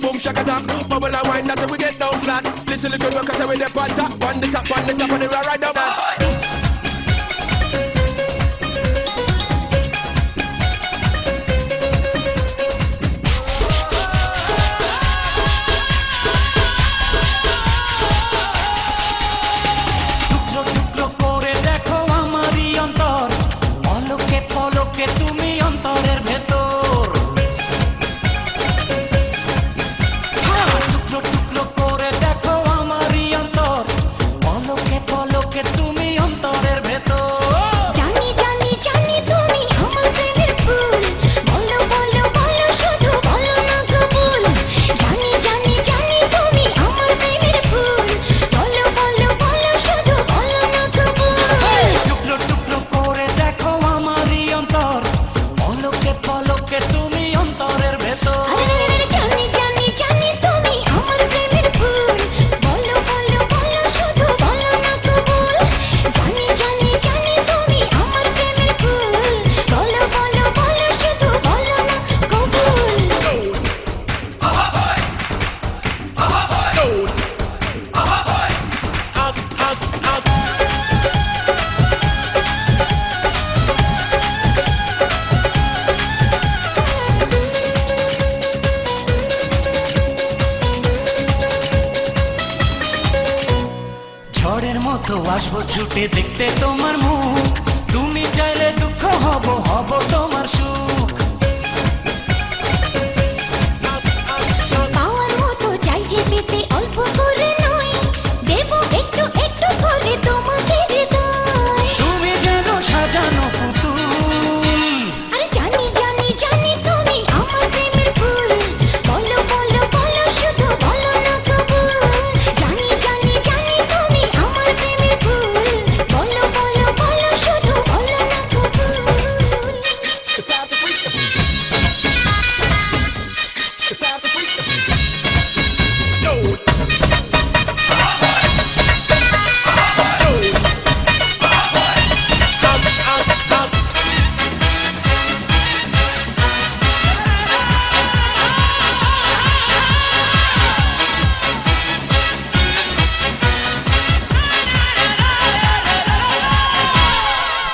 boom shaka tang. Bubble and wine, that's how we get down flat. Listen to the work, cause we the on top, on the top, on the top, and the right up. মতো আসবো ছুটে দেখতে তোমার মুখ, তুমি চাইলে দুঃখ হব হব তোমার সুখ। পাওয়ার মতো চাইছে পেতে অল্প করে নয়, দেব একটু একটু করে তোমাকে হৃদয়। তুমি যেন সাজানো পুতুল, আরে জানি জানি জানি তুমি আমার প্রেমের ফুল, বলো বলো বলো শুধু বলো না কবুল। জানি জানি জানি তুমি আমার প্রেমের ফুল, বলো বলো বলো শুধু বলো না কবুল।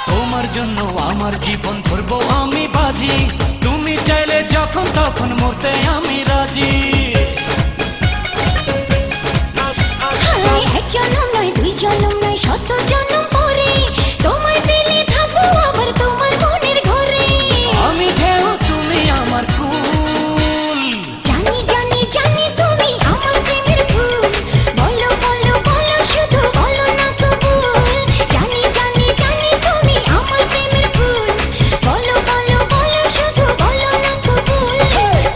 তোমার জন্য আমার জীবন ধরবো আমি বাজি, তুমি চাইলে যখন তখন মরতে আমি রাজি। এক জনম নয় দুই জনম নয় শত জনম পরে, তোমায় পেলে থাকবো আবার তোমার মনের ঘরে। আমি ঢেউ তুমি আমার কুল, জানি জানি জানি তুমি আমার প্রেমের ফুল, বলো বলো বলো শুধু বলো না কবুল। জানি জানি জানি তুমি আমার প্রেমের ফুল, বলো বলো বলো শুধু বলো না কবুল।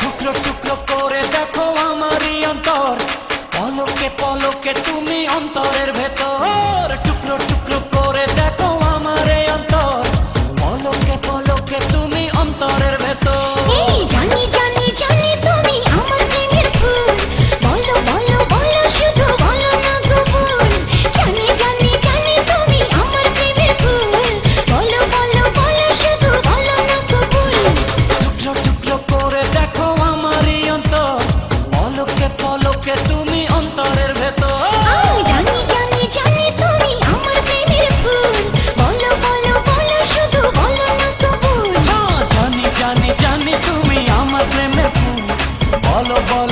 টুকরো টুকরো করে দেখো আমারই অন্তর, পলকে পলকে তুমি অন্তরের ভেতর। টুকরো টুকরো করে দেখো আমার এই অন্তর, পলকে পলকে তুমি অন্তরের ভেতর। এই জানি জানি জানি তুমি আমার প্রেমের ফুল, বলো বলো বলো শুধু বলো না কবুল। জানি জানি জানি তুমি আমার প্রেমের ফুল, বলো বলো বলো শুধু বলো না কবুল। টুকরো টুকরো করে দেখো আমারই অন্তর, পলকে পলকে তুমি অন্তরের ভেতর। জানি জানি জানি তুমি আমার প্রেমের ফুল, বলো বলো বলো শুধু বলো না কবুল। জানি জানি জানি তুমি আমার প্রেমের ফুল, বলো বলো